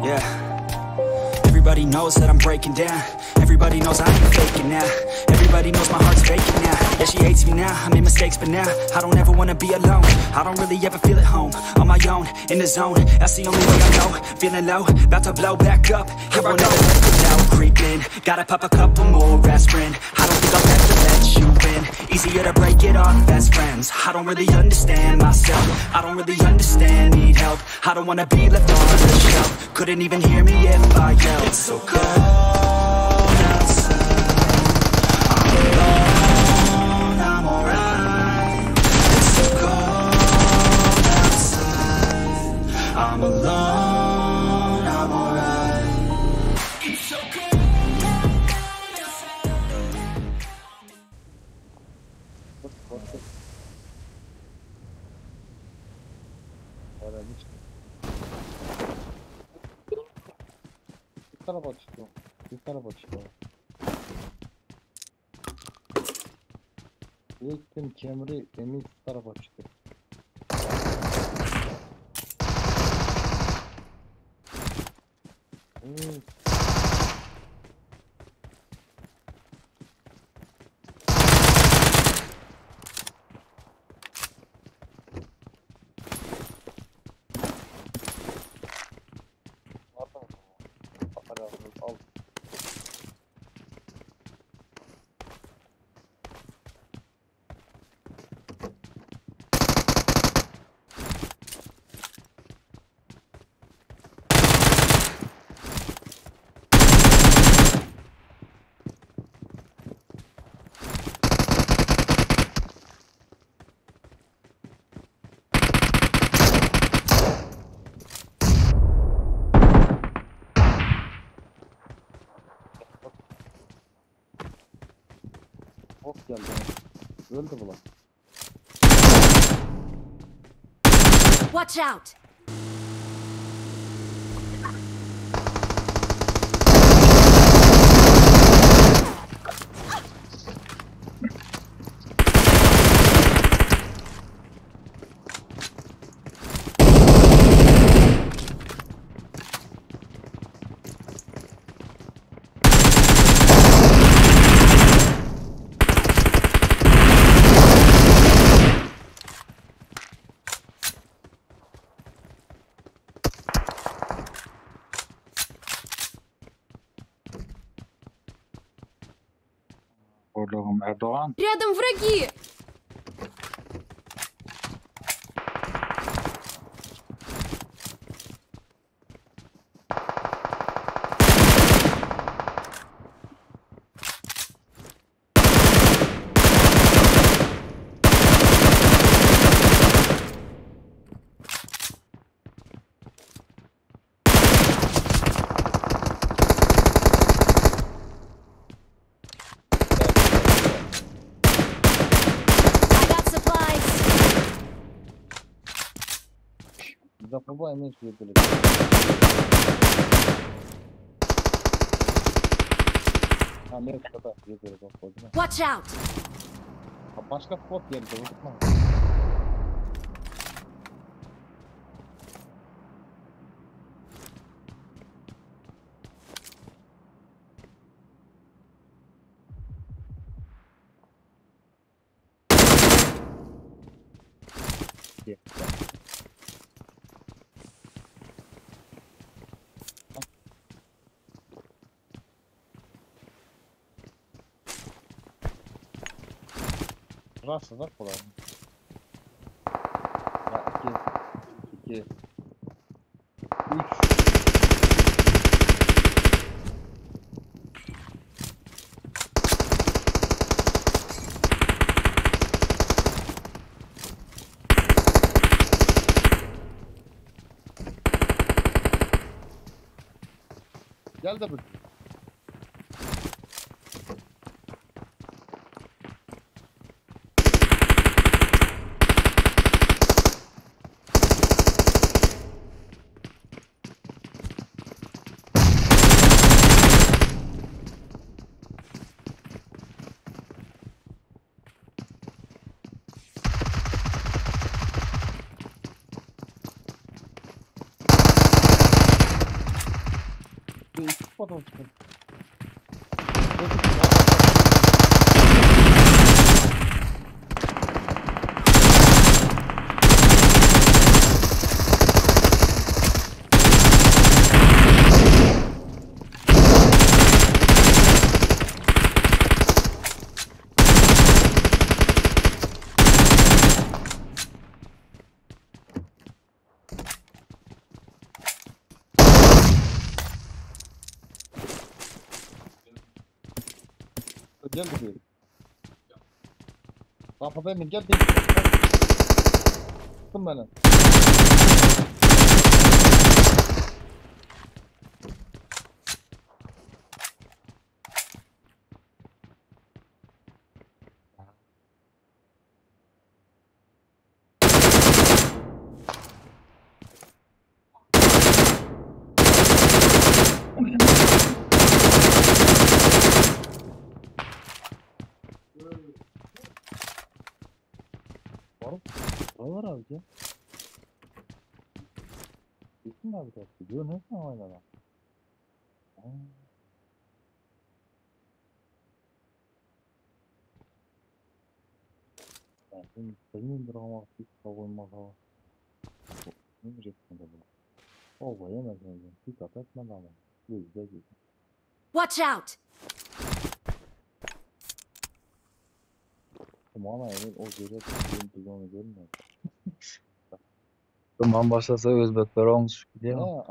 Yeah. Everybody knows that I'm breaking down. Everybody knows I ain't faking now. Everybody knows my heart's faking now. Yeah, she hates me now, I made mistakes but now I don't ever wanna be alone. I don't really ever feel at home. On my own, in the zone, that's the only way I know. Feeling low, about to blow back up. Here I go, now creeping. Gotta pop a couple more aspirin. I don't think I'll ever let you in. Easier to break it off best friends. I don't really understand myself. I don't really understand, need help. I don't wanna be left on the shelf. Couldn't even hear me if I yelled. It's so cold outside. I'm alone, I'm alright. It's so cold outside. I'm alone, I'm alright. It's so cold outside. Bir tarafa çıkıyor. Gittim kemri emin tarafa çıktı. Al. Hop geldi. Öldü bu lan. Watch out! Erdoğan. Рядом враги! Запробуй меньше выпили. А, нет, когда выпили, походу. Watch out! А başka spot geldi, unutma. Şurası da kolay. Ya 2 3 Gel de bir. Bir iki fotoğraf çıkın. Gel de bir. Kapıdayım ben, gel de. Tutun beni. Var abi ya. Kesin abi de. Gidiyor ne sen oynadın? Senin drama hiç savunma hava. Ne diyeceksin de bu? O yemez yani. Hiç etmez ama. Yüzde. Watch out! Ama evet o göre biz onu görmüyoruz. Duman başlasa Özbekler olmuş gidiyor mu?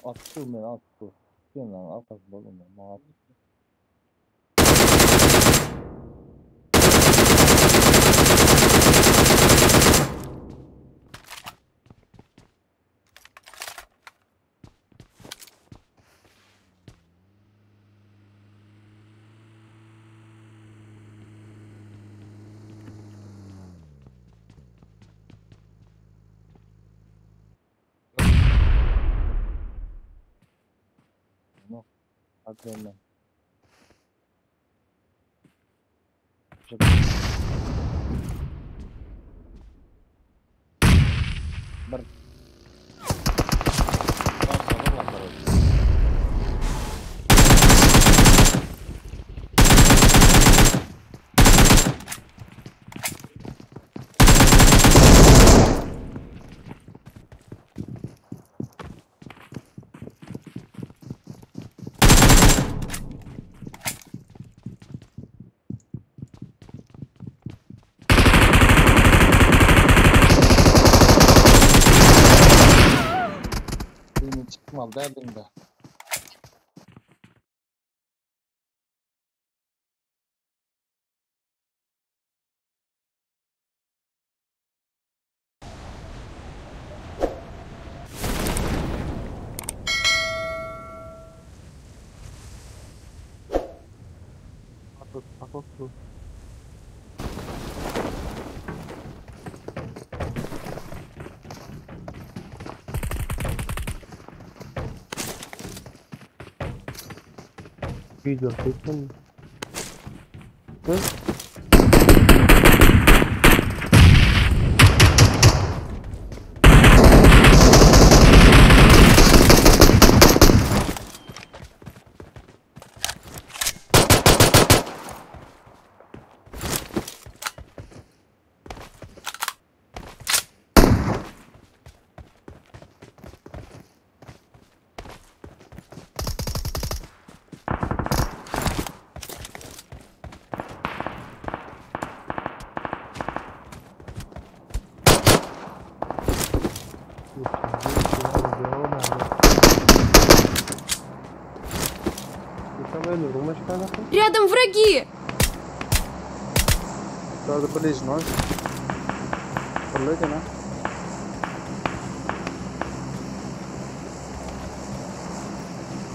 Attı beni attı. Sen lan arkasında oğlum ben. Maat. No. Hadi ben. Bir. Benim çıkmam derdimde. Atıl. Video çektin mi? Hı? Рядом враги! Надо полезть, но. Полезть, да?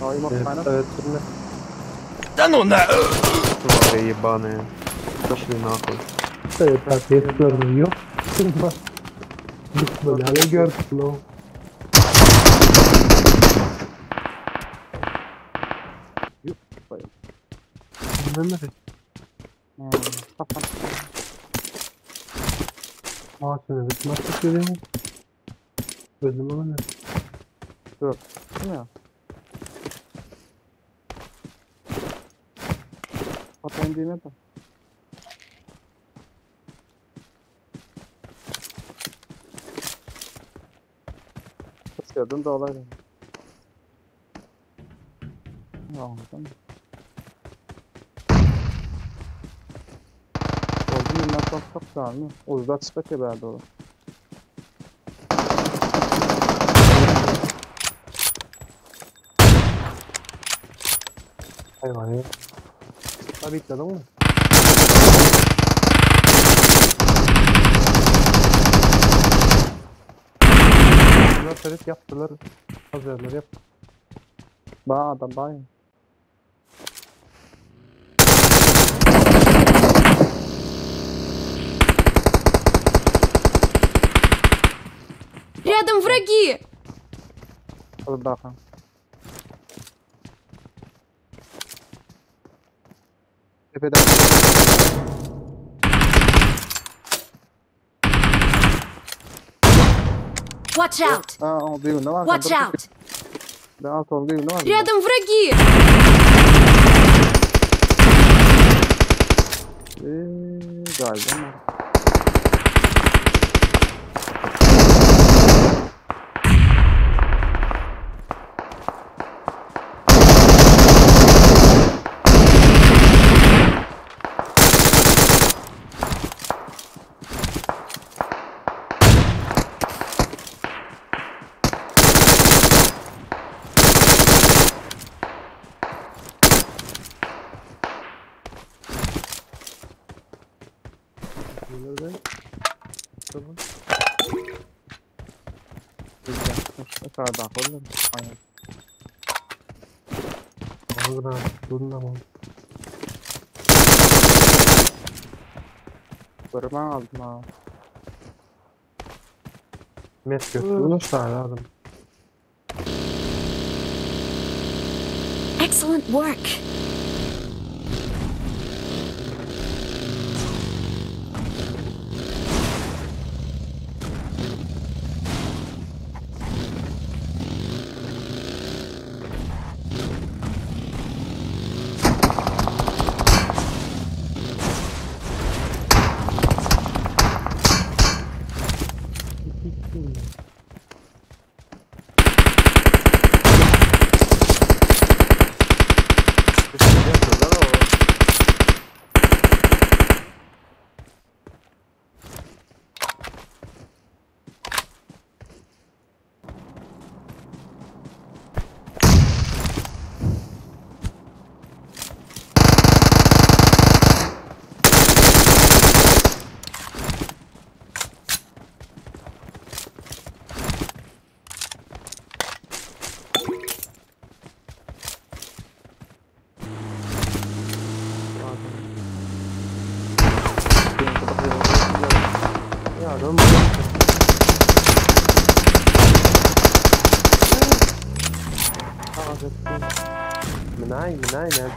Ой, махана. Да ну на! Твари ебаные. Пошли нахуй. Так, я спёрну, ёп. Бля, я гёркнул. Ağaçını bitmezse söyleyeyim. Gözüm ama ne? Dur. Ne? Patlayın değil mi? Sıkıyordun da olaydı. Anladım. Oldu yıllar çok sağlı. Uzak çıkak eberdi o. Hayvan ya. Tabii ki adam mı? Bunlar ferit yaptılar. Hazırlar yap. Bağ adam bağ. Рядом враги! Aldyk. Tepeden. Watch out! O bir ne var? Watch out! Daha sol bir ne var? Рядом враги! Galiba. Nerede? Tamam. Sağdan koydum. Aynen. Ağzına durun ama. Kurban aldım ha. Mes götürdü sağ adam. Excellent work! Menai nerede?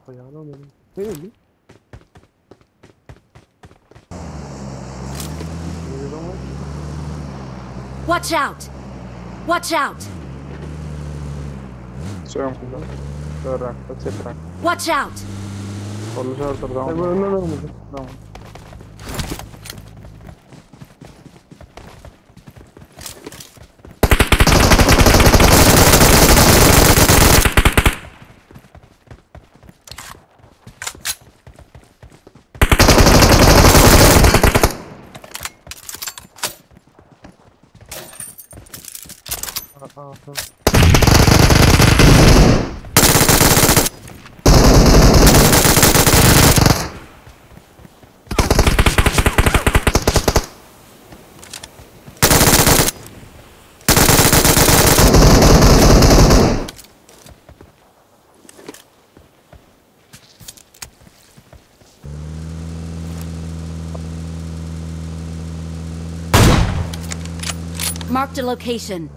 Ayağına benim. Ne oldu? Watch out! Watch out! Söylüyorum kızım. Dörrak da çeprak. Watch out! Olmuş artık Tamam. tamam. Önüne olmadı. Tamam. Marked a location.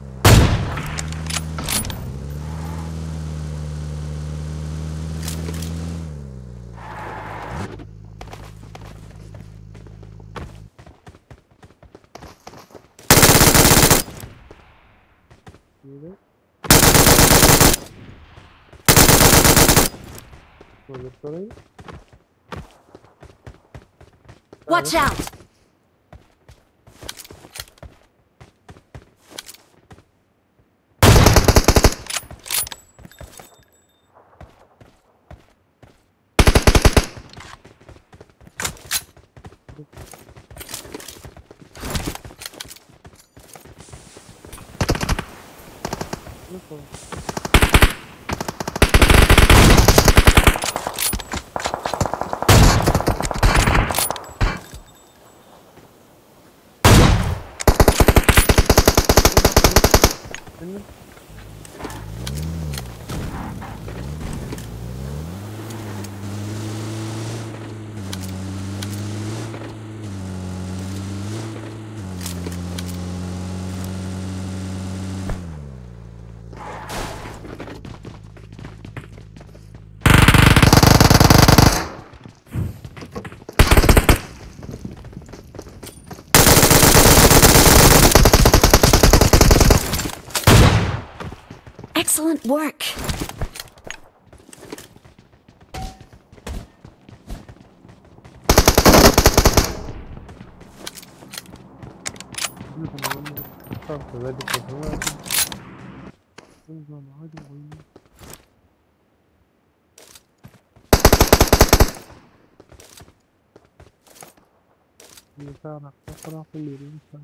Watch out! Excellent work. Yeter, akla falan fırlıyor insan.